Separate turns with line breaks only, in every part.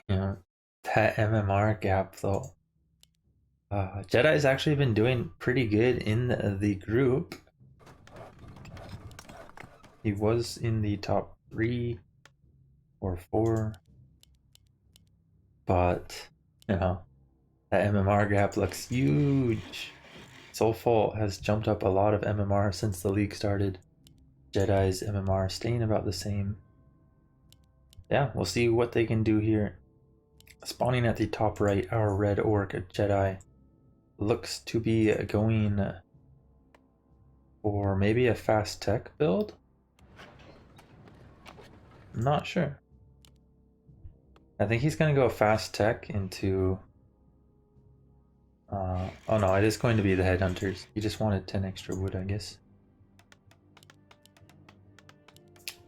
You know, that MMR gap though. Jedi's actually been doing pretty good in the group. He was in the top 3 or 4, but you know, that MMR gap looks huge. Soulful has jumped up a lot of MMR since the league started. Jedi's MMR staying about the same. Yeah, we'll see what they can do here. Spawning at the top right, our red orc Jedi looks to be going for maybe a fast tech build. I'm not sure. I think he's going to go fast tech into... oh no, it is going to be the Headhunters. He just wanted 10 extra wood, I guess.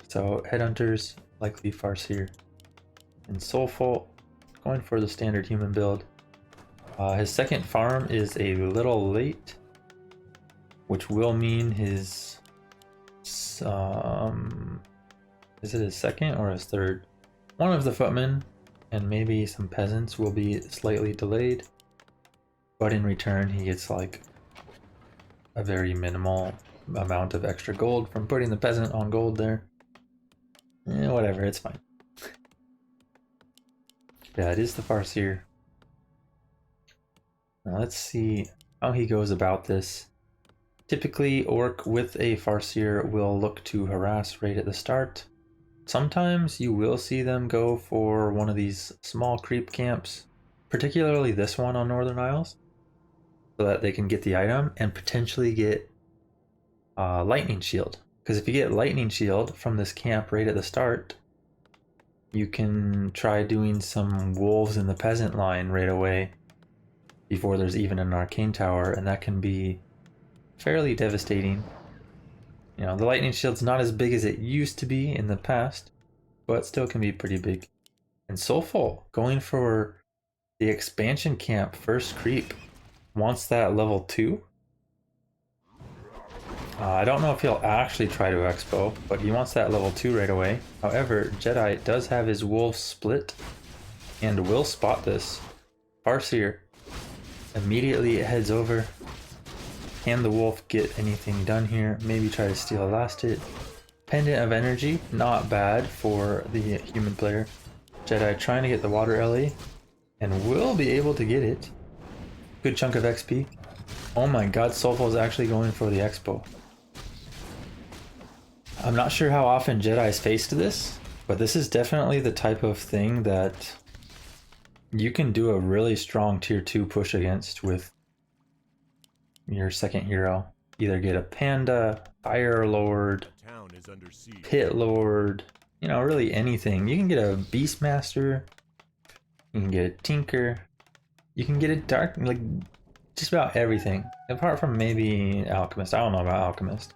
So Headhunters, likely Farseer. And Soulful, going for the standard human build. His second farm is a little late, which will mean his... is it his second or his third? One of the footmen and maybe some peasants will be slightly delayed, but in return he gets like a very minimal amount of extra gold from putting the peasant on gold there. Whatever, it's fine. Yeah, it is the Farseer. Now let's see how he goes about this. Typically, Orc with a Farseer will look to harass right at the start. Sometimes you will see them go for one of these small creep camps, particularly this one on Northern Isles, so that they can get the item and potentially get Lightning Shield. Because if you get Lightning Shield from this camp right at the start, you can try doing some wolves in the peasant line right away before there's even an arcane tower, and that can be fairly devastating. You know, the lightning shield's not as big as it used to be in the past, but still can be pretty big. And Soulful, going for the expansion camp first creep, wants that level 2. I don't know if he'll actually try to expo, but he wants that level 2 right away. However, Jedi does have his wolf split and will spot this. Farseer immediately heads over. Can the wolf get anything done here? Maybe try to steal a last hit. Pendant of Energy, not bad for the human player. Jedi trying to get the water LA and will be able to get it. Good chunk of XP. Oh my god, Soulful is actually going for the expo. I'm not sure how often Jedi's faced this, but this is definitely the type of thing that you can do a really strong tier 2 push against with your second hero. Either get a Panda, Fire Lord, Pit Lord, you know, really anything. You can get a Beastmaster, you can get a Tinker, you can get a Dark, like just about everything. Apart from maybe Alchemist. I don't know about Alchemist.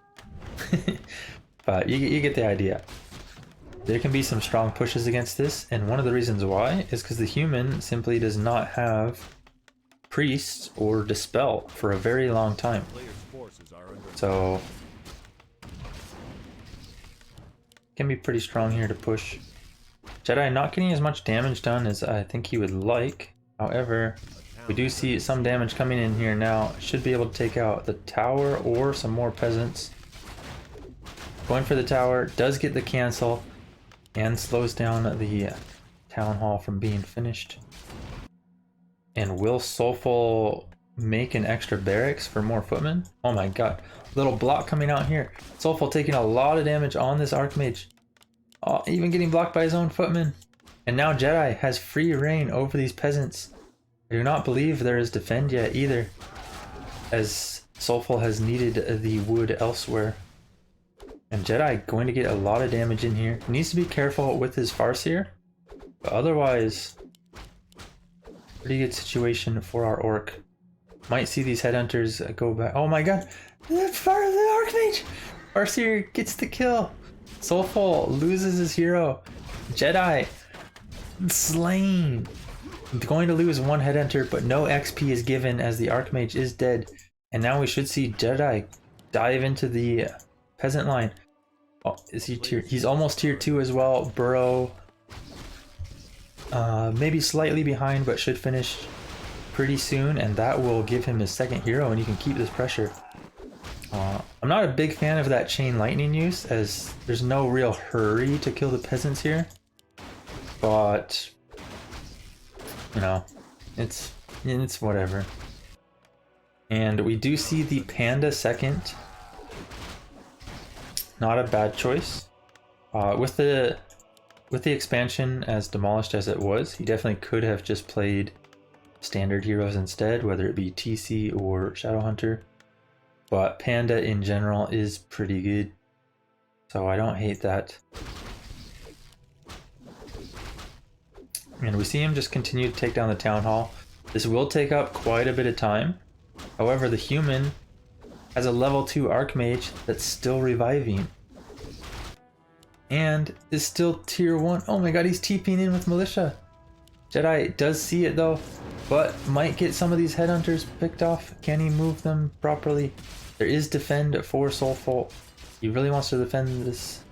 But you get the idea. There can be some strong pushes against this, and one of the reasons why is because the human simply does not have Priests or Dispel for a very long time. So can be pretty strong here to push. Jedi not getting as much damage done as I think he would like. However, we do see some damage coming in here now. Should be able to take out the tower or some more peasants. Going for the tower, does get the cancel and slows down the town hall from being finished. And will Soulful make an extra barracks for more footmen? Oh my god, little block coming out here. Soulful taking a lot of damage on this Archmage. Oh, even getting blocked by his own footmen. And now Jedi has free reign over these peasants. I do not believe there is defend yet either, as Soulful has needed the wood elsewhere. And Jedi going to get a lot of damage in here. Needs to be careful with his Farseer, but otherwise, pretty good situation for our Orc. Might see these Headhunters go back. Oh my god, the Archmage! Farseer gets the kill. Soulful loses his hero. Jedi slain. Going to lose one Headhunter, but no XP is given as the Archmage is dead. And now we should see Jedi dive into the peasant line. Oh, is he tier? He's almost tier 2 as well. Burrow. maybe slightly behind, but should finish pretty soon, and that will give him his second hero, and he can keep this pressure. I'm not a big fan of that chain lightning use, as there's no real hurry to kill the peasants here, but you know, it's whatever. And we do see the panda second. Not a bad choice. With the expansion as demolished as it was, he definitely could have just played standard heroes instead, whether it be TC or Shadowhunter. But Panda in general is pretty good, so I don't hate that. And we see him just continue to take down the Town Hall. This will take up quite a bit of time. However, the human has a level 2 Archmage that's still reviving. And is still tier 1. Oh my god, he's TPing in with Militia. Jedi does see it though, but might get some of these Headhunters picked off. Can he move them properly? There is defend for Soulful. He really wants to defend this.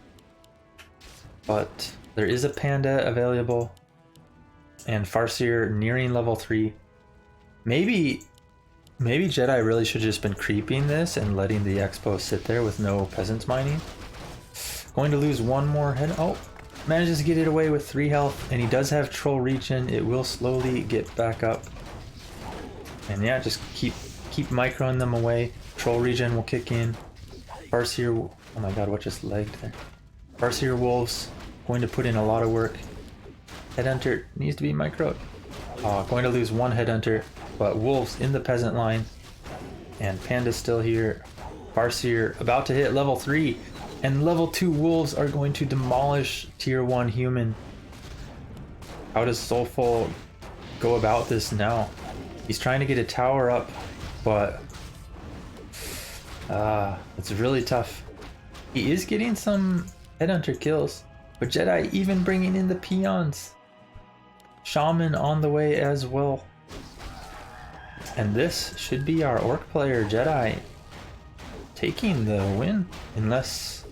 But there is a Panda available. And Farseer nearing level 3. Maybe Jedi really should have just been creeping this and letting the Expo sit there with no peasants mining. Going to lose one more head. Oh, manages to get it away with 3 health, and he does have Troll Regen. It will slowly get back up. And yeah, just keep microing them away. Troll Regen will kick in. Farseer, oh my god, what just lagged there? Farseer Wolves going to put in a lot of work. Headhunter needs to be microed. Going to lose one Headhunter, but Wolves in the peasant line. And Panda's still here. Farseer about to hit level 3. And level 2 Wolves are going to demolish tier 1 human. How does Soulful go about this now? He's trying to get a tower up, but it's really tough. He is getting some Headhunter kills, but Jedi even bringing in the peons. Shaman on the way as well. And this should be our Orc player, Jedi, taking the win, unless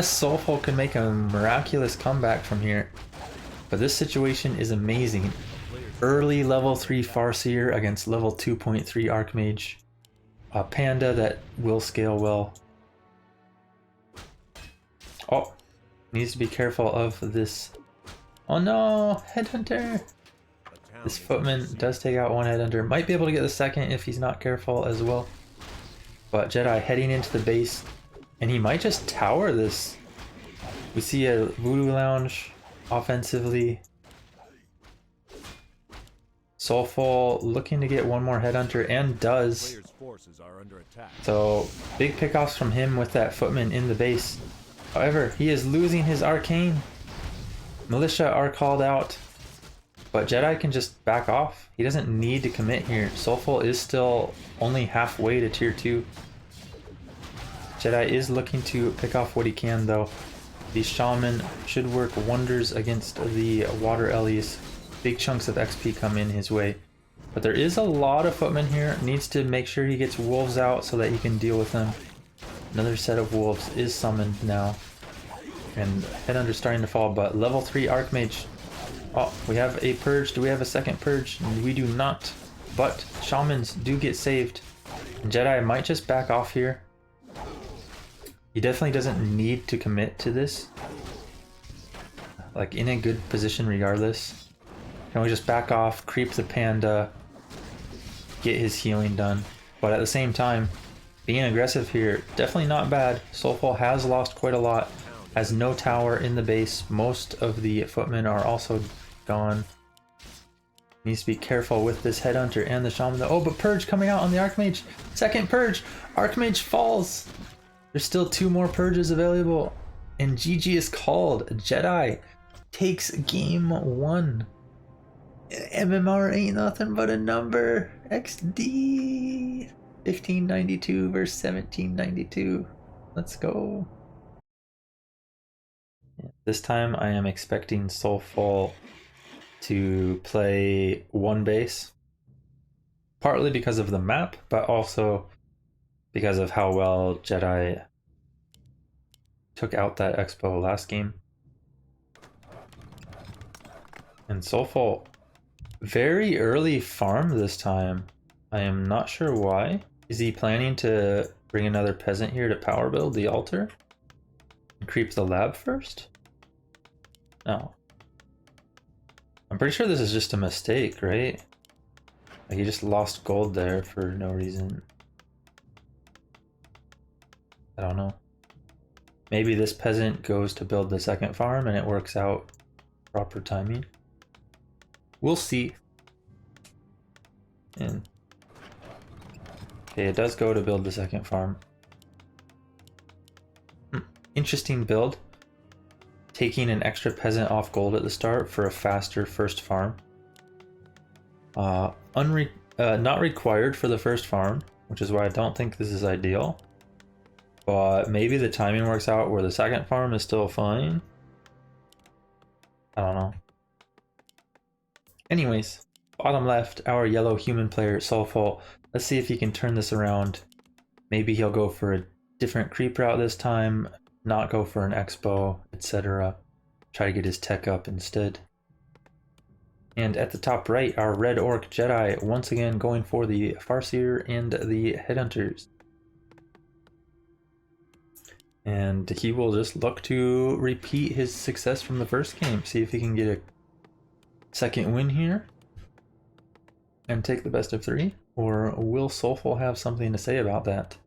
Soulful can make a miraculous comeback from here. But this situation is amazing. Early level 3 Farseer against level 2.3 Archmage. A Panda that will scale well. Oh, needs to be careful of this. Oh no, Headhunter! This Footman does take out one Headhunter. Might be able to get the second if he's not careful as well. But Jedi heading into the base. And he might just tower this. We see a Voodoo Lounge offensively. Soulful looking to get one more Headhunter, and does. So big pickoffs from him with that Footman in the base. However, he is losing his Arcane. Militia are called out. But Jedi can just back off. He doesn't need to commit here. Soulful is still only halfway to tier 2. Jedi is looking to pick off what he can though. The Shaman should work wonders against the Water Ellies. Big chunks of XP come in his way. But there is a lot of Footmen here. Needs to make sure he gets Wolves out so that he can deal with them. Another set of Wolves is summoned now. And Headhunter starting to fall, but level 3 Archmage. Oh, we have a Purge. Do we have a second Purge? We do not. But Shamans do get saved. And Jedi might just back off here. He definitely doesn't need to commit to this. Like, in a good position regardless. Can we just back off, creep the Panda, get his healing done. But at the same time, being aggressive here, definitely not bad. Soulful has lost quite a lot. Has no tower in the base. Most of the Footmen are also gone. Needs to be careful with this Headhunter and the Shaman. Oh, but Purge coming out on the Archmage. Second Purge. Archmage falls. There's still 2 more Purges available. And GG is called. Jedi takes game 1. MMR ain't nothing but a number. XD. 1592 versus 1792. Let's go. This time I am expecting Soulful to play 1 base. Partly because of the map, but also because of how well Jedi took out that Expo last game. And Soulful, very early farm this time. I am not sure why. Is he planning to bring another peasant here to power build the altar? And creep the lab first? No. I'm pretty sure this is just a mistake, right? Like he just lost gold there for no reason. I don't know. Maybe this peasant goes to build the second farm and it works out proper timing. We'll see. And okay, it does go to build the second farm. Interesting build. Taking an extra peasant off gold at the start for a faster first farm. Not required for the first farm, which is why I don't think this is ideal. But maybe the timing works out where the second farm is still fine. I don't know. Anyways, bottom left, our yellow human player, Soulful. Let's see if he can turn this around. Maybe he'll go for a different creep route this time, not go for an expo, etc. Try to get his tech up instead. And at the top right, our red orc Jedi once again going for the Farseer and the Headhunters. And he will just look to repeat his success from the first game. See if he can get a second win here and take the best of 3. Or will Soulful have something to say about that?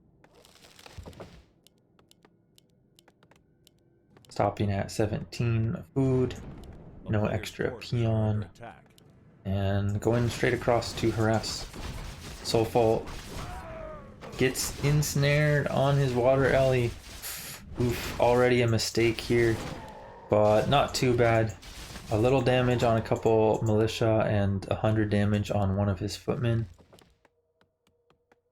Stopping at 17 food, no extra peon, and going straight across to harass. Soulful gets ensnared on his water alley. Oof, already a mistake here, but not too bad. A little damage on a couple militia and 100 damage on one of his footmen.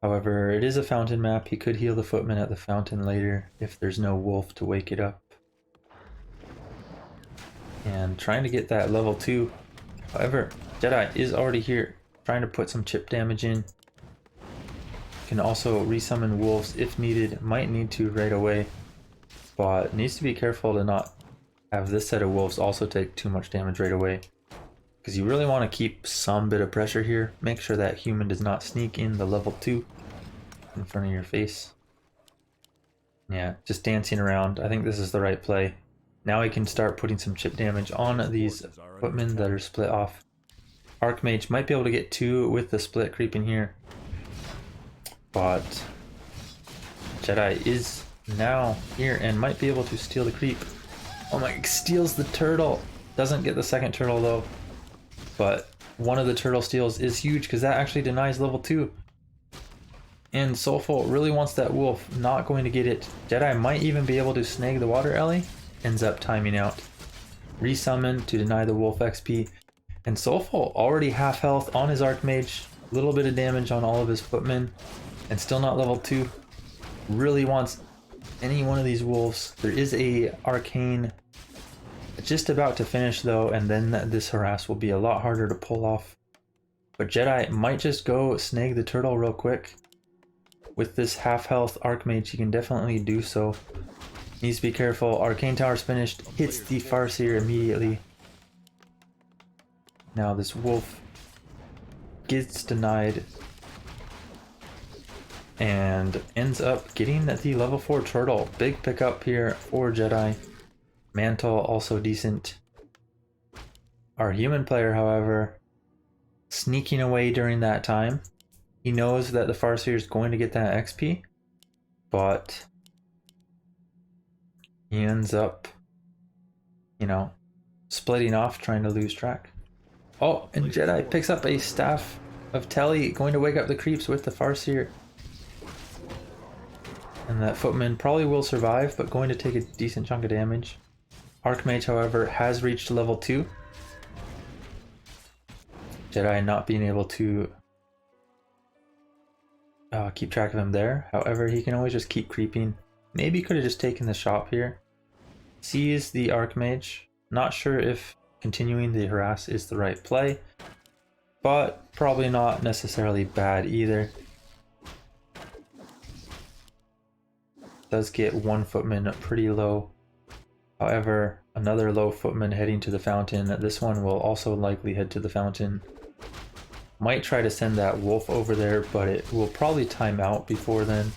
However, it is a fountain map. He could heal the footman at the fountain later if there's no wolf to wake it up. And trying to get that level 2. However, Jedi is already here, trying to put some chip damage in. Can also resummon wolves if needed. Might need to right away, but needs to be careful to not have this set of wolves also take too much damage right away, because you really want to keep some bit of pressure here. Make sure that human does not sneak in the level 2 in front of your face. Yeah, just dancing around. I think this is the right play. Now he can start putting some chip damage on these footmen that are split off. Archmage might be able to get 2 with the split creeping here, but Jedi is now here and might be able to steal the creep. Oh my, steals the turtle. Doesn't get the second turtle though, but one of the turtle steals is huge because that actually denies level 2. And Soulful really wants that wolf, not going to get it. Jedi might even be able to snag the water alley. Ends up timing out. Resummon to deny the wolf XP. And Soulful already half health on his Archmage. A little bit of damage on all of his footmen. And still not level 2. Really wants any one of these wolves. There is a arcane just about to finish though, and then this harass will be a lot harder to pull off. But Jedi might just go snag the turtle real quick. With this half health Archmage, he can definitely do so. Needs to be careful. Arcane Tower's finished. Hits the Farseer immediately. Now this wolf gets denied and ends up getting the level 4 turtle. Big pickup here for Jedi. Mantle also decent. Our human player, however, sneaking away during that time. He knows that the Farseer is going to get that XP, but he ends up, you know, splitting off, trying to lose track. Oh, and Jedi picks up a Staff of Telly, going to wake up the creeps with the Farseer. And that footman probably will survive, but going to take a decent chunk of damage. Archmage, however, has reached level 2. Jedi not being able to keep track of him there. However, he can always just keep creeping. Maybe could have just taken the shop here. Sees the Archmage. Not sure if continuing the harass is the right play, but probably not necessarily bad either. Does get one footman pretty low. However, Another low footman heading to the fountain. This one will also likely head to the fountain. Might try to send that wolf over there, but it will probably time out before then.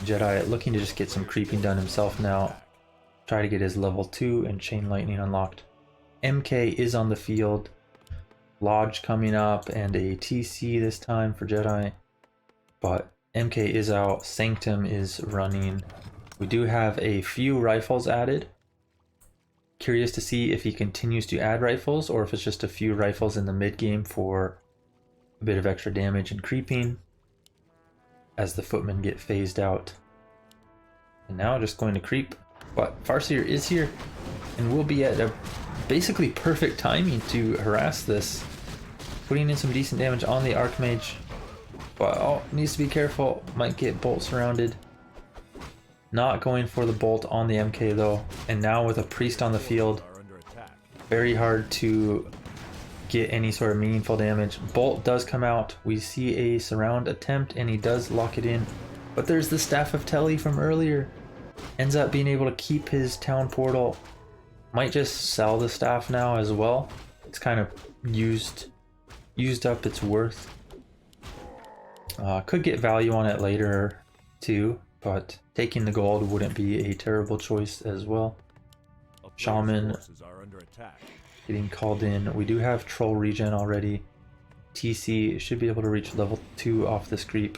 Jedi looking to just get some creeping done himself now. Try to get his level 2 and Chain Lightning unlocked. MK is on the field. Lodge coming up and a TC this time for Jedi. But MK is out. Sanctum is running. We do have a few rifles added. Curious to see if he continues to add rifles or if it's just a few rifles in the mid game for a bit of extra damage and creeping as the footmen get phased out. And now just going to creep. But Farseer is here and will be at a basically perfect timing to harass this. Putting in some decent damage on the Archmage. But oh, needs to be careful. Might get bolt surrounded. Not going for the bolt on the MK though. And now with a priest on the field, very hard to get any sort of meaningful damage. Bolt does come out. We see a surround attempt and he does lock it in. But there's the Staff of Telly from earlier. Ends up being able to keep his town portal. Might just sell the staff now as well. It's kind of used up its worth. Could get value on it later too, but taking the gold wouldn't be a terrible choice as well. Shaman getting called in. We do have troll regen already. TC should be able to reach level 2 off this creep.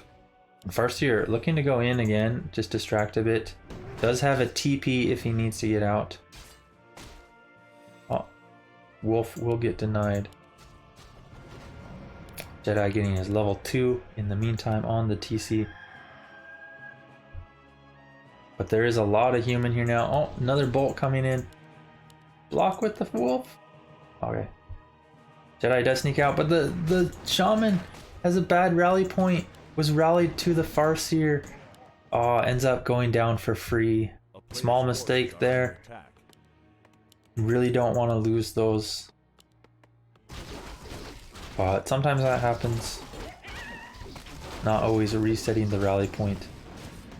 Farseer looking to go in again, just distract a bit. Does have a TP if he needs to get out. Oh, Wolf will get denied. Jedi getting his level 2 in the meantime on the TC. But there is a lot of human here now. Oh, another bolt coming in. Block with the wolf. Okay. Jedi does sneak out, but the shaman has a bad rally point. Was rallied to the Farseer. Ends up going down for free. Small mistake there. Really don't want to lose those. But sometimes that happens. Not always resetting the rally point.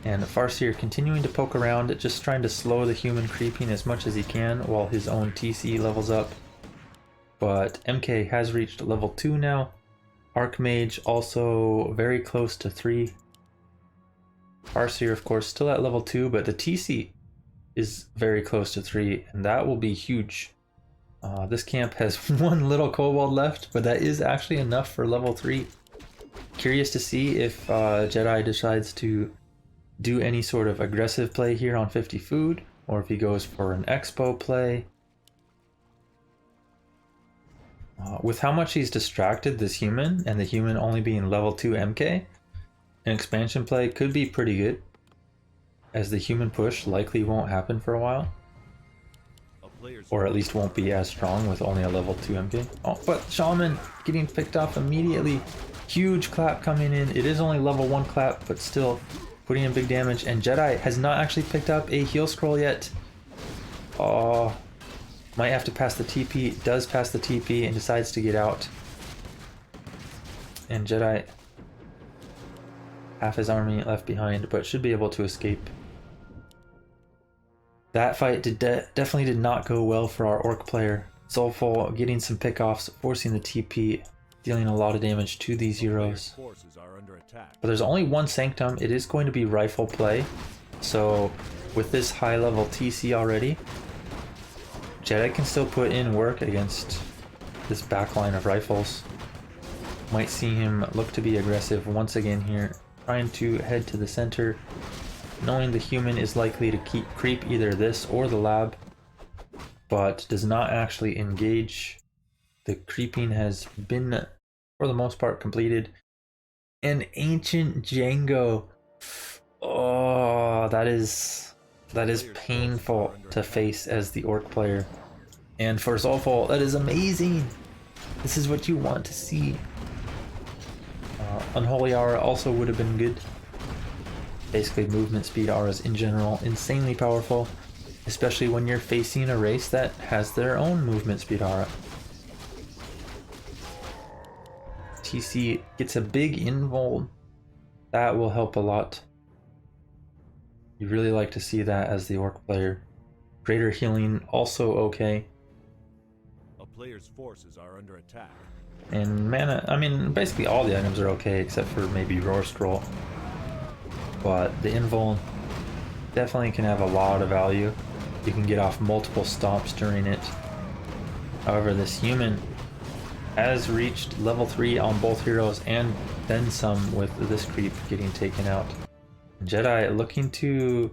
And the Farseer continuing to poke around, just trying to slow the human creeping as much as he can while his own TC levels up. But MK has reached level 2 now. Archmage also very close to 3. Farseer of course still at level 2, but the TC is very close to 3 and that will be huge. This camp has one little kobold left, but that is actually enough for level 3. Curious to see if Jedi decides to do any sort of aggressive play here on 50 food, or if he goes for an expo play. With how much he's distracted this human, and the human only being level 2 MK, an expansion play could be pretty good, as the human push likely won't happen for a while. Or at least won't be as strong with only a level 2 MK. Oh, but Shaman getting picked off immediately. Huge clap coming in. It is only level 1 clap, but still putting in big damage. And Jedi has not actually picked up a heal scroll yet. Oh, might have to pass the TP. Does pass the TP and decides to get out. And Jedi, half his army left behind, but should be able to escape. That fight definitely did not go well for our orc player. Soulful getting some pickoffs, forcing the TP, dealing a lot of damage to these heroes. But there's only one Sanctum. It is going to be rifle play. So with this high level TC already, Jedi can still put in work against this backline of rifles. Might see him look to be aggressive once again here, trying to head to the center. Knowing the human is likely to creep either this or the lab, but does not actually engage. The creeping has been, for the most part, completed. An ancient Django. Oh, that is painful to face as the orc player. And for Soulful, that is amazing. This is what you want to see. Unholy Aura also would have been good. Basically movement speed auras in general, insanely powerful, especially when you're facing a race that has their own movement speed aura. TC gets a big invuln. That will help a lot. You really like to see that as the orc player. Greater healing also okay.
A player's forces are under attack.
And mana, I mean, basically all the items are okay except for maybe Roar Scroll. But the Invuln definitely can have a lot of value. You can get off multiple stomps during it. However, this human has reached level 3 on both heroes and then some with this creep getting taken out. Jedi looking to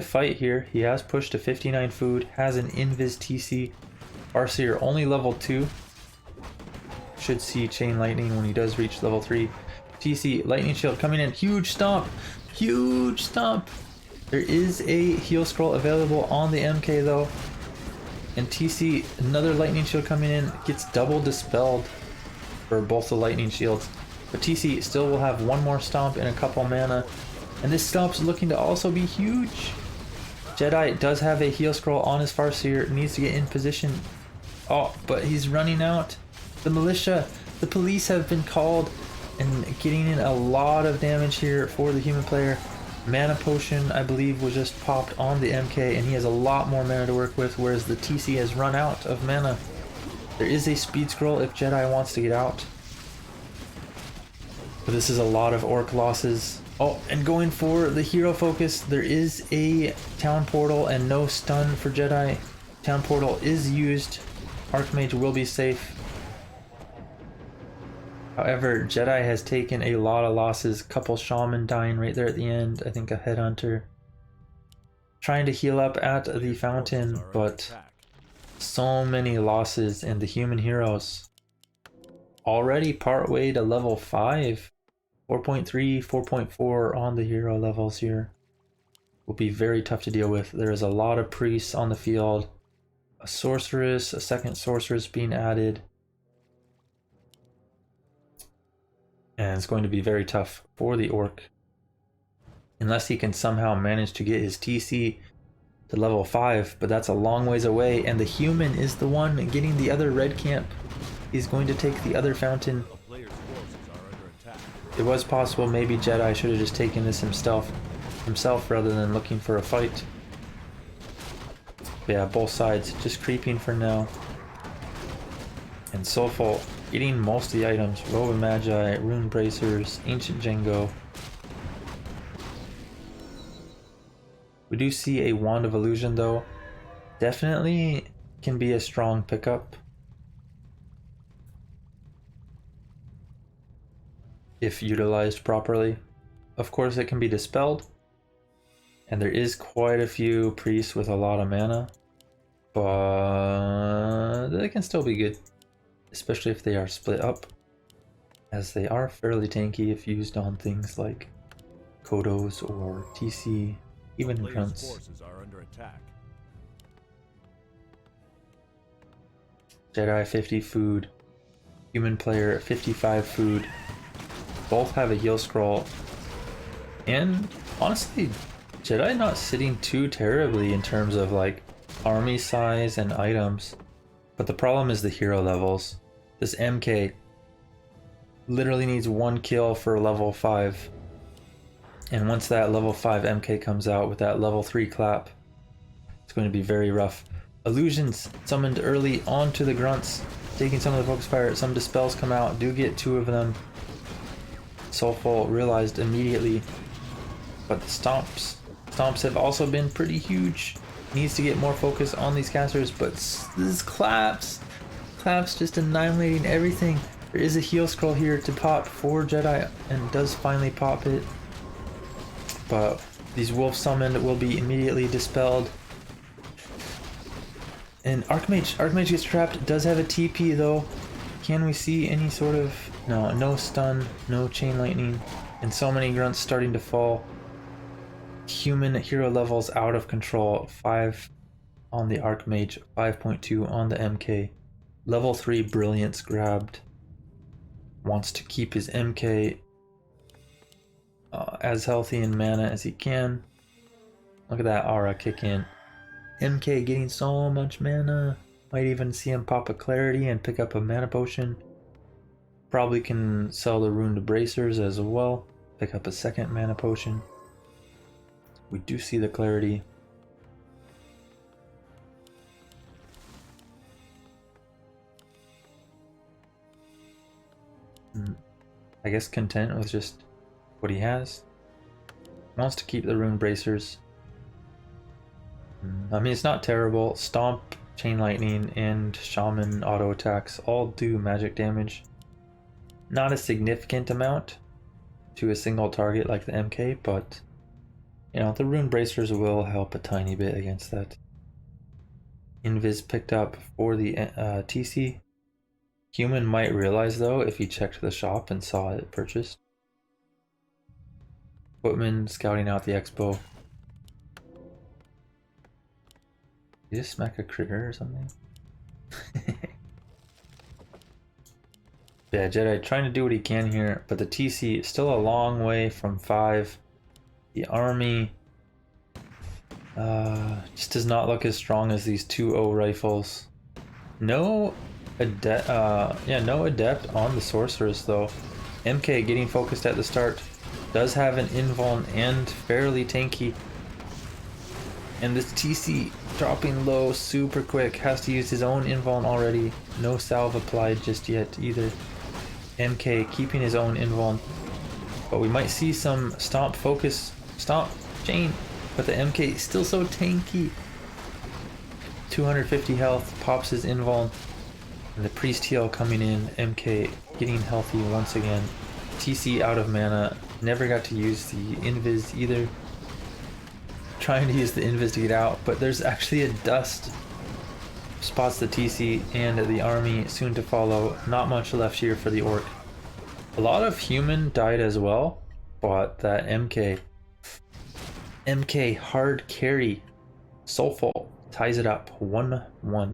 fight here. He has pushed to 59 food, has an Invis TC. Farseer only level 2. Should see Chain Lightning when he does reach level 3. TC, Lightning Shield coming in. Huge stomp! Huge stomp! There is a heal scroll available on the MK though. And TC, another Lightning Shield coming in, gets double dispelled for both the Lightning Shields. But TC still will have one more stomp and a couple mana. And this stomp's looking to also be huge. Jedi does have a heal scroll on his Farseer, needs to get in position. Oh, but he's running out. The militia, the police have been called and getting in a lot of damage here for the human player. Mana potion, I believe, was just popped on the MK and he has a lot more mana to work with, whereas the TC has run out of mana. There is a speed scroll if Jedi wants to get out. But this is a lot of orc losses. Oh, and going for the hero focus, there is a town portal and no stun for Jedi. Town portal is used. Archmage will be safe. However, Jedi has taken a lot of losses. Couple shaman dying right there at the end. I think a headhunter trying to heal up at the fountain, but so many losses, and the human heroes already part way to level 5. 4.3, 4.4 on the hero levels here. Will be very tough to deal with. There is a lot of priests on the field. A sorceress, a second sorceress being added. And it's going to be very tough for the orc. Unless he can somehow manage to get his TC to level 5, but that's a long ways away, and the human is the one getting the other red camp. He's going to take the other fountain. It was possible maybe Jedi should have just taken this himself rather than looking for a fight. But yeah, both sides just creeping for now. And Soulful getting most of the items. Robe of Magi, Rune Bracers, Ancient Django. We do see a Wand of Illusion though. Definitely can be a strong pickup if utilized properly. Of course it can be dispelled, and there is quite a few priests with a lot of mana, but they can still be good, especially if they are split up, as they are fairly tanky if used on things like Kodos or TC, even grunts. Jedi 50 food, human player 55 food. Both have a heal scroll, and honestly, Jedi not sitting too terribly in terms of like army size and items, but the problem is the hero levels. This MK literally needs one kill for level 5, and once that level 5 MK comes out with that level 3 clap, it's going to be very rough. Illusions summoned early onto the grunts, taking some of the focus fire. Some dispels come out, do get 2 of them. Soulful realized immediately, but the stomps have also been pretty huge. Needs to get more focus on these casters, but this claps just annihilating everything. There is a heal scroll here to pop for Jedi, and does finally pop it, but these wolves summoned will be immediately dispelled. And Archmage gets trapped, does have a TP though. Can we see any sort of... No stun, no chain lightning, and so many grunts starting to fall. Human hero levels out of control. 5 on the Archmage, 5.2 on the MK. Level 3 Brilliance grabbed. Wants to keep his MK as healthy in mana as he can. Look at that aura kick in. MK getting so much mana. Might even see him pop a Clarity and pick up a mana potion. Probably can sell the Rune Bracers as well. Pick up a second mana potion. We do see the Clarity. I guess content with just what he has. Wants to keep the rune bracers. I mean, it's not terrible. Stomp, chain lightning, and shaman auto attacks all do magic damage. Not a significant amount to a single target like the MK, but you know, the rune bracers will help a tiny bit against that. Invis picked up for the TC. Human might realize though if he checked the shop and saw it purchased. Footman scouting out the expo. Did you just smack a critter or something? Yeah, Jedi trying to do what he can here, but the TC is still a long way from 5. The army just does not look as strong as these 2-0 rifles. No adept on the sorceress though. MK getting focused at the start. Does have an invuln and fairly tanky. And this TC dropping low super quick. Has to use his own invuln already. No salve applied just yet either. MK keeping his own invuln. But we might see some stomp focus. Stomp chain. But the MK is still so tanky. 250 health. Pops his invuln. And the priest heal coming in. MK getting healthy once again. TC out of mana. Never got to use the invis either. Trying to use the invis to get out, but there's actually a dust. Spots the TC and the army soon to follow. Not much left here for the orc. A lot of human died as well, but that MK hard carry. Soulful ties it up 1-1.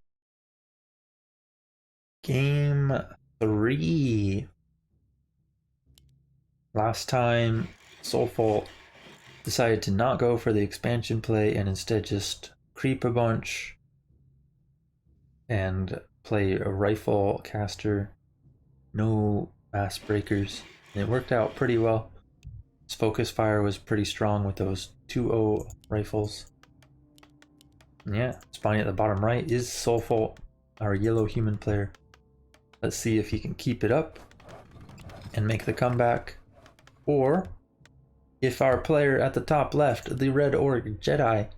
Game 3. Last time, Soulful decided to not go for the expansion play and instead just creep a bunch and play a rifle caster, no mass breakers, and it worked out pretty well. His focus fire was pretty strong with those 2-0 rifles. And yeah, spawning at the bottom right is Soulful, our yellow human player. Let's see if he can keep it up and make the comeback. Or if our player at the top left, the red orc Jedi,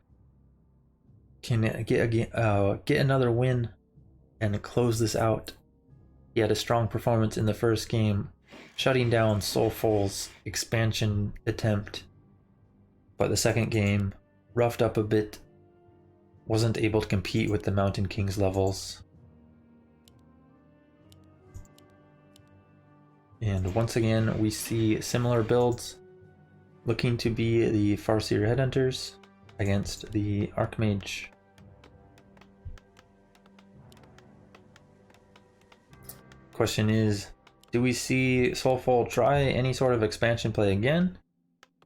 can get another win and close this out. He had a strong performance in the first game, shutting down Soulful's expansion attempt. But the second game, roughed up a bit, wasn't able to compete with the Mountain King's levels. And once again, we see similar builds, looking to be the Farseer Headhunters against the Archmage. Question is, do we see Soulful try any sort of expansion play again?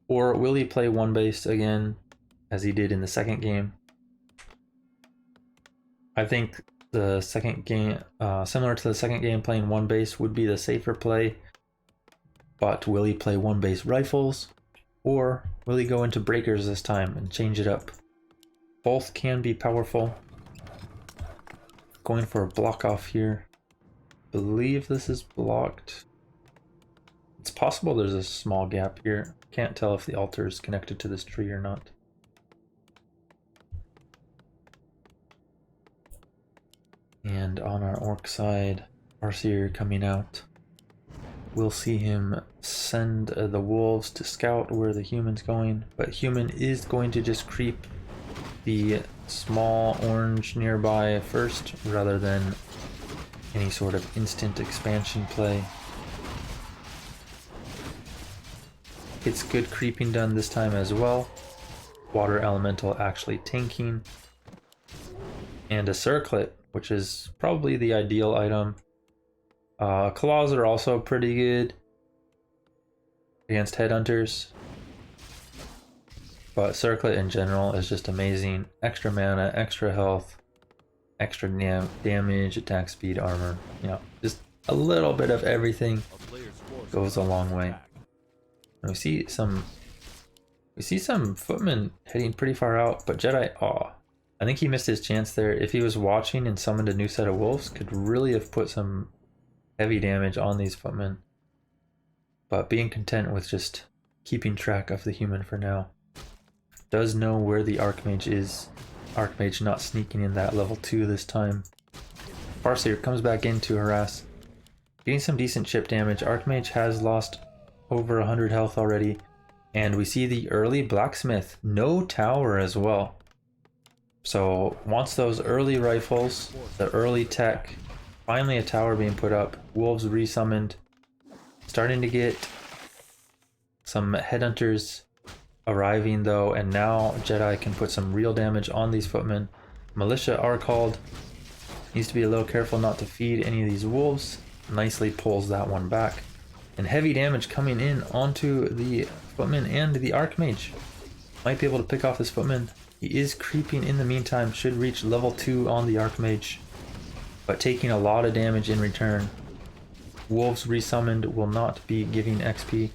Or will he play one base again, as he did in the second game? I think the second game, similar to the second game, playing one base would be the safer play. But will he play one base rifles? Or will he go into breakers this time and change it up? Both can be powerful. Going for a block off here. Believe this is blocked. It's possible there's a small gap here. Can't tell if the altar is connected to this tree or not. And on our orc side, Farseer coming out. We'll see him send the wolves to scout where the human's going, but human is going to just creep the small orange nearby first rather than any sort of instant expansion play. It's good creeping done this time as well. Water elemental actually tanking. And a circlet, which is probably the ideal item. Claws are also pretty good against headhunters, but circlet in general is just amazing. Extra mana, extra health, extra damage, attack speed, armor. You know, just a little bit of everything goes a long way. And we see some footmen heading pretty far out, but Jedi, I think he missed his chance there. If he was watching and summoned a new set of wolves, could really have put some heavy damage on these footmen. but being content with just keeping track of the human for now. Does know where the Archmage is. Archmage not sneaking in that level 2 this time. Farseer comes back in to harass. Getting some decent chip damage. Archmage has lost over 100 health already. And we see the early Blacksmith. No tower as well. So wants those early rifles, the early tech. Finally a tower being put up. Wolves resummoned. Starting to get some Headhunters arriving though, and now Jedi can put some real damage on these footmen. Militia are called. Needs to be a little careful not to feed any of these wolves. Nicely pulls that one back. And heavy damage coming in onto the footman and the Archmage. Might be able to pick off this footman. He is creeping in the meantime. Should reach level 2 on the Archmage, but taking a lot of damage in return. Wolves resummoned will not be giving XP.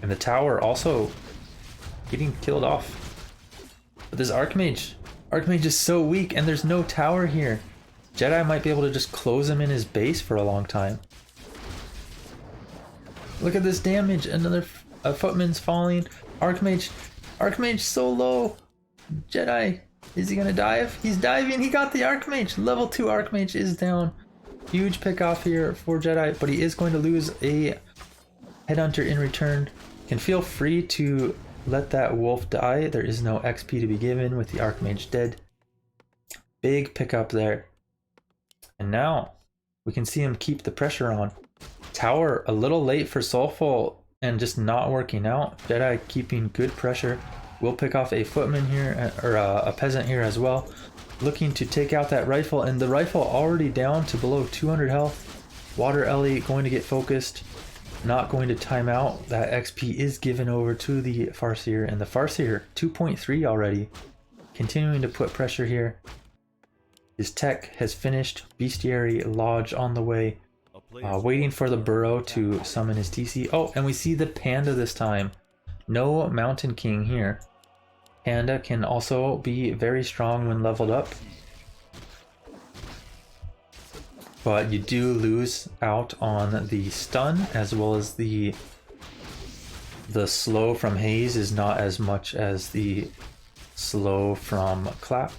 And the tower also getting killed off. But this Archmage is so weak and there's no tower here. Jedi might be able to just close him in his base for a long time. Look at this damage. Another footman's falling. Archmage so low. Jedi, is he gonna dive? He's diving. He got the Archmage. Level 2 Archmage is down. Huge pick off here for Jedi, but he is going to lose a Headhunter in return. Can feel free to let that wolf die. There is no XP to be given with the Archmage dead. Big pickup there. And now we can see him keep the pressure on. Tower a little late for Soulful and just not working out. Jedi keeping good pressure. We'll pick off a footman here, or a peasant here as well. Looking to take out that rifle, and the rifle already down to below 200 health. Water Ellie going to get focused. Not going to time out. That XP is given over to the Farseer, and the Farseer 2.3 already. Continuing to put pressure here. His tech has finished. Bestiary Lodge on the way. Waiting for the burrow to summon his TC. Oh, and we see the panda this time. No Mountain King here. Panda can also be very strong when leveled up. But you do lose out on the stun, as well as the slow from Haze is not as much as the slow from Clap.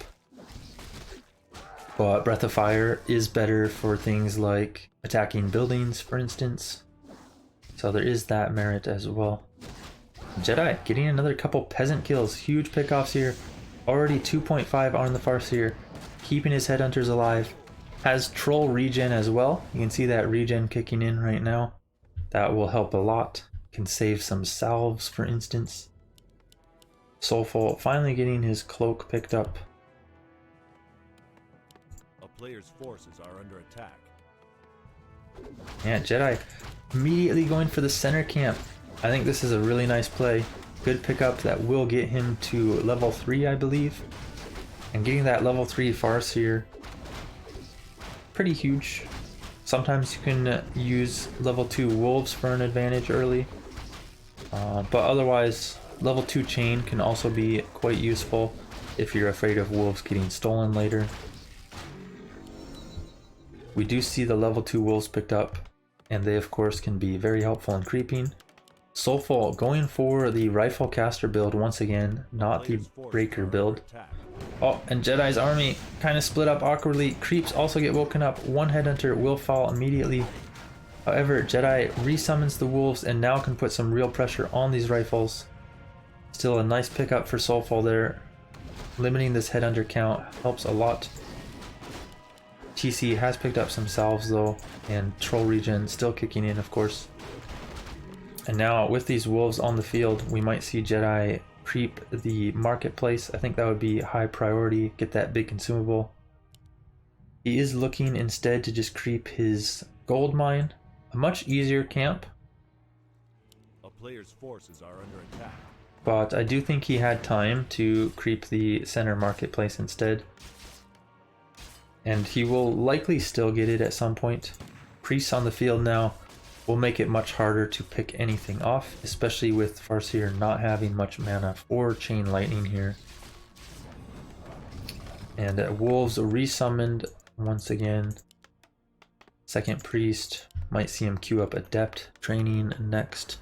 But Breath of Fire is better for things like attacking buildings, for instance. So there is that merit as well. Jedi getting another couple peasant kills. Huge pickoffs here. Already 2.5 on the Farseer. Keeping his Headhunters alive. Has troll regen as well. You can see that regen kicking in right now. That will help a lot. Can save some salves, for instance. Soulful finally getting his cloak picked up.
A player's forces are under attack.
Yeah, Jedi immediately going for the center camp. I think this is a really nice play. Good pickup that will get him to level 3, I believe. And getting that level 3 Farseer, pretty huge. Sometimes you can use level 2 Wolves for an advantage early. But otherwise, level 2 Chain can also be quite useful if you're afraid of Wolves getting stolen later. We do see the level 2 Wolves picked up, and they of course can be very helpful in creeping. Soulful going for the Rifle Caster build once again, not the Breaker build. Oh, and Jedi's army kind of split up awkwardly. Creeps also get woken up. One Headhunter will fall immediately. However, Jedi resummons the Wolves and now can put some real pressure on these rifles. Still a nice pickup for Soulful there. Limiting this Headhunter count helps a lot. TC has picked up some salves though, and troll regen still kicking in, of course. And now with these wolves on the field, we might see Jedi creep the marketplace. I think that would be high priority, get that big consumable. He is looking instead to just creep his gold mine, a much easier camp.
A player's forces are under attack.
But I do think he had time to creep the center marketplace instead. And he will likely still get it at some point. Priests on the field now will make it much harder to pick anything off, especially with Farseer not having much mana or Chain Lightning here. And Wolves resummoned once again. Second priest. Might see him queue up adept training next.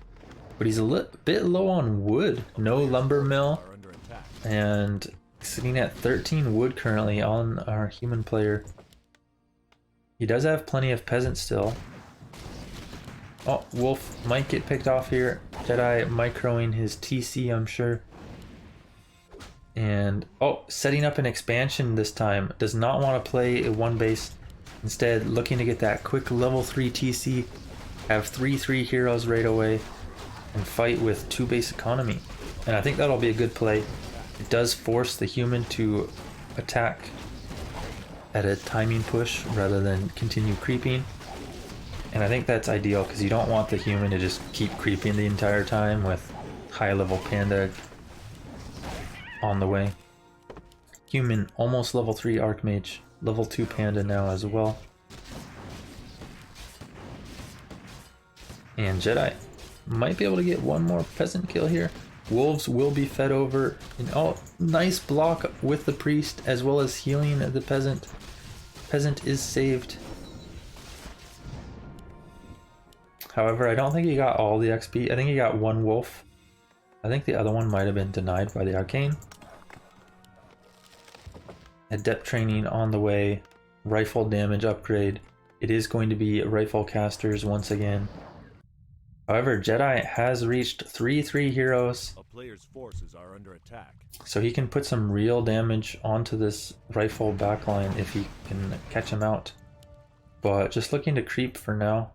But he's a bit low on wood. No lumber mill.
Are under attack.
And sitting at 13 wood currently on our human player. He does have plenty of peasants still. Oh, Wolf might get picked off here. Jedi microing his TC, I'm sure. And, oh, setting up an expansion this time. Does not want to play a one base. Instead, looking to get that quick level 3 TC. Have 3/3 heroes right away. And fight with 2 base economy. And I think that'll be a good play. It does force the human to attack at a timing push rather than continue creeping. And I think that's ideal because you don't want the human to just keep creeping the entire time with high level panda on the way. Human almost level 3 archmage, level 2 panda now as well. And Jedi might be able to get one more peasant kill here. Wolves will be fed over. And oh, nice block with the priest as well as healing the peasant. Peasant is saved. However, I don't think he got all the XP. I think he got one wolf. I think the other one might have been denied by the arcane. Adept training on the way. Rifle damage upgrade. It is going to be rifle casters once again. However, Jedi has reached 3/3 heroes.
A player's forces are under attack.
So he can put some real damage onto this rifle backline if he can catch him out. But just looking to creep for now.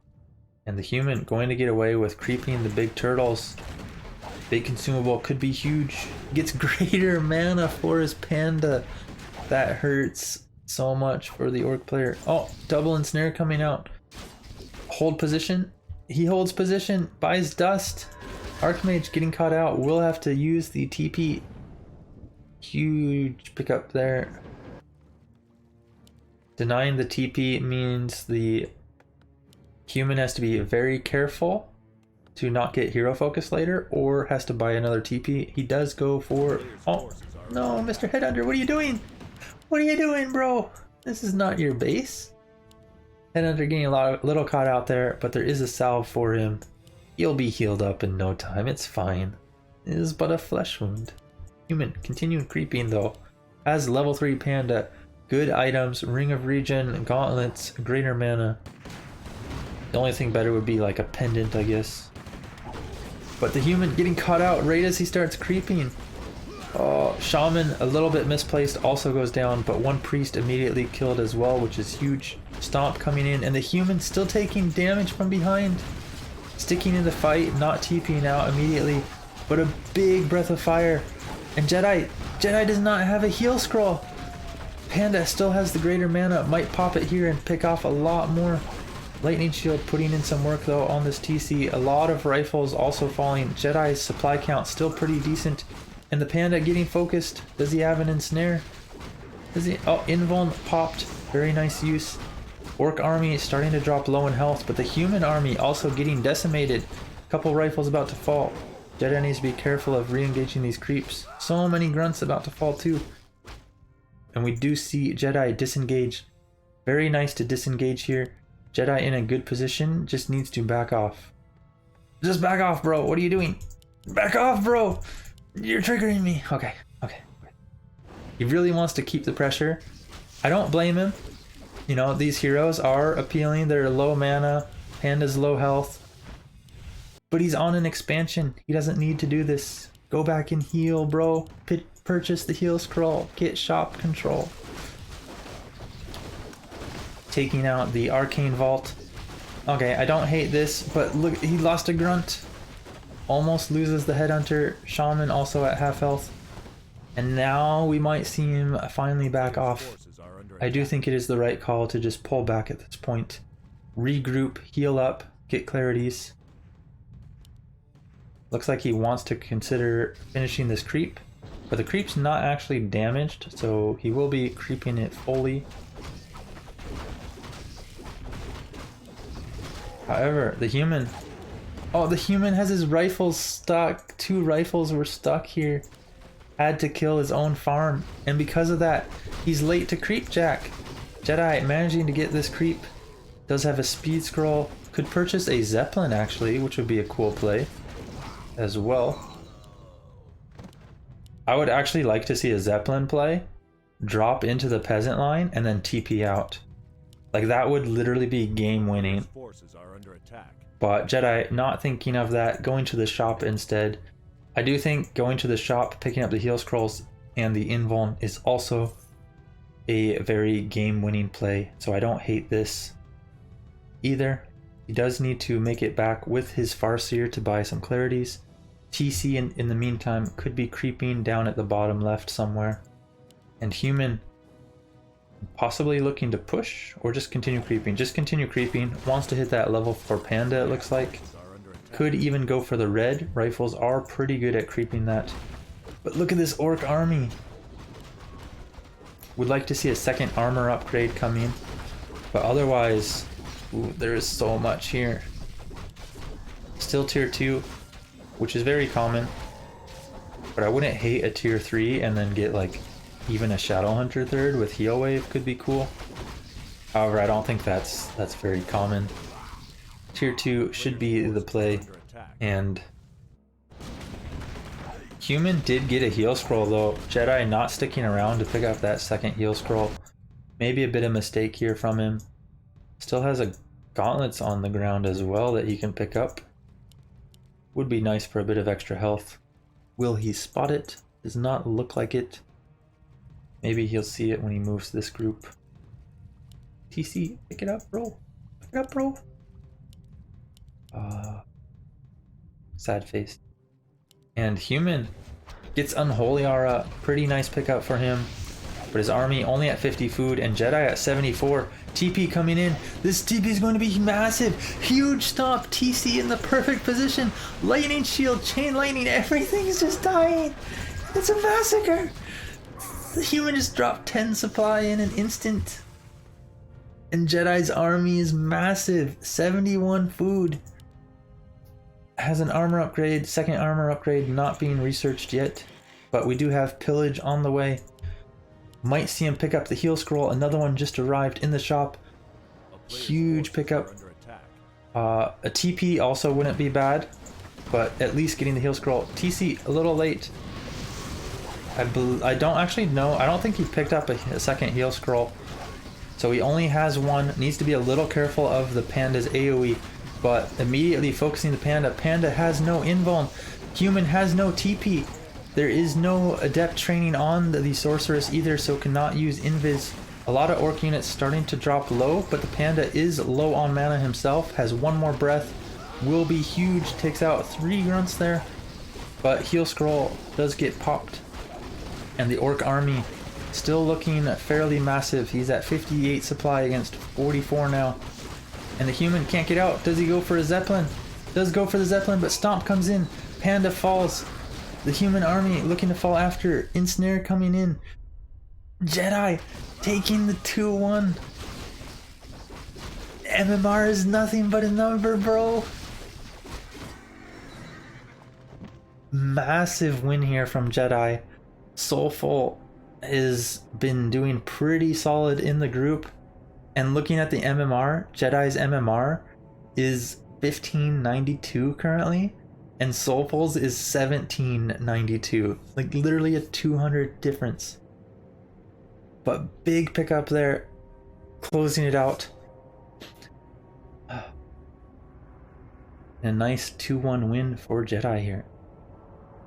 And the human going to get away with creeping the big turtles. Big consumable could be huge. Gets greater mana for his panda. That hurts so much for the orc player. Oh, double ensnare coming out. Hold position. He holds position. Buys dust. Archmage getting caught out. Will have to use the TP. Huge pickup there. Denying the TP means the human has to be very careful to not get hero focus later, or has to buy another TP. He does go for... Oh, no, Mr. Headhunter, what are you doing? What are you doing, bro? This is not your base. Headhunter getting a little caught out there, but there is a salve for him. He'll be healed up in no time. It's fine. It is but a flesh wound. Human, continuing creeping though. Has level 3 panda. Good items, ring of regen, gauntlets, greater mana. The only thing better would be like a pendant, I guess. But the human getting caught out right as he starts creeping. Oh, shaman a little bit misplaced also goes down, but one priest immediately killed as well, which is huge. Stomp coming in, and the human still taking damage from behind. Sticking in the fight, not TPing out immediately, but a big breath of fire. And Jedi does not have a heal scroll. Panda still has the greater mana, might pop it here and pick off a lot more. Lightning shield putting in some work though on this TC. A lot of rifles also falling. Jedi's supply count still pretty decent. And the panda getting focused. Does he have an ensnare? Does he? Oh, invuln popped. Very nice use. Orc army starting to drop low in health, but the human army also getting decimated. A couple rifles about to fall. Jedi needs to be careful of re-engaging these creeps. So many grunts about to fall too. And we do see Jedi disengage. Very nice to disengage here. Jedi in a good position, just needs to back off. Just back off, bro. What are you doing? Back off, bro. You're triggering me. Okay. He really wants to keep the pressure. I don't blame him. You know, these heroes are appealing. They're low mana. Panda's low health. But he's on an expansion. He doesn't need to do this. Go back and heal, bro. Purchase the heal scroll. Get shop control. Taking out the arcane vault. Okay, I don't hate this, but look, he lost a grunt. Almost loses the headhunter. Shaman also at half health. And now we might see him finally back off. I do think it is the right call to just pull back at this point. Regroup, heal up, get clarities. Looks like he wants to consider finishing this creep. But the creep's not actually damaged, so he will be creeping it fully. However, the human... Oh, the human has his rifles stuck. 2 rifles were stuck here. Had to kill his own farm. And because of that, he's late to creep jack. Jedi managing to get this creep. Does have a speed scroll. Could purchase a Zeppelin actually, which would be a cool play as well. I would actually like to see a Zeppelin play, drop into the peasant line, and then TP out. Like that would literally be game winning.
Forces are under attack.
But Jedi not thinking of that, going to the shop instead. I do think going to the shop, picking up the heal scrolls and the invuln is also a very game winning play. So I don't hate this either. He does need to make it back with his Farseer to buy some clarities. TC in the meantime could be creeping down at the bottom left somewhere. And human possibly looking to push or just continue creeping. Just continue creeping. Wants to hit that level 4 panda, it looks like. Could even go for the red. Rifles are pretty good at creeping that. But look at this orc army. Would like to see a second armor upgrade come in. But otherwise, ooh, there is so much here. Still tier 2, which is very common. But I wouldn't hate a tier 3 and then get like even a Shadowhunter third with heal wave could be cool. However, I don't think that's very common. Tier 2 should be the play. And human did get a heal scroll though. Jedi not sticking around to pick up that second heal scroll. Maybe a bit of mistake here from him. Still has a gauntlets on the ground as well that he can pick up. Would be nice for a bit of extra health. Will he spot it? Does not look like it. Maybe he'll see it when he moves this group. TC, pick it up, bro. Pick it up, bro. Sad face. And human gets Unholy Aura. Pretty nice pickup for him. But his army only at 50 food and Jedi at 74. TP coming in. This TP is going to be massive. Huge stop. TC in the perfect position. Lightning shield, chain lightning. Everything's just dying. It's a massacre. The human just dropped 10 supply in an instant. And Jedi's army is massive. 71 food. Has an armor upgrade. Second armor upgrade not being researched yet. But we do have pillage on the way. Might see him pick up the heal scroll. Another one just arrived in the shop. Huge pickup. A TP also wouldn't be bad. But at least getting the heal scroll. TC a little late. I don't actually know. I don't think he picked up a second heal scroll. So he only has one. Needs to be a little careful of the panda's AoE. But immediately focusing the panda. Panda has no invuln. Human has no TP. There is no adept training on the sorceress either, so cannot use invis. A lot of orc units starting to drop low, but the panda is low on mana himself. Has one more breath. Will be huge. Takes out 3 grunts there. But heal scroll does get popped. And the orc army still looking fairly massive. He's at 58 supply against 44 now. And the human can't get out. Does he go for a Zeppelin? Does go for the Zeppelin, but Stomp comes in. Panda falls. The human army looking to fall after. Ensnare coming in. Jedi taking the 2-1. MMR is nothing but a number, bro. Massive win here from Jedi. Soulful has been doing pretty solid in the group. And looking at the MMR, Jedi's MMR is 1592 currently. And Soulful's is 1792. Like literally a 200 difference. But big pickup there. Closing it out. A nice 2-1 win for Jedi here.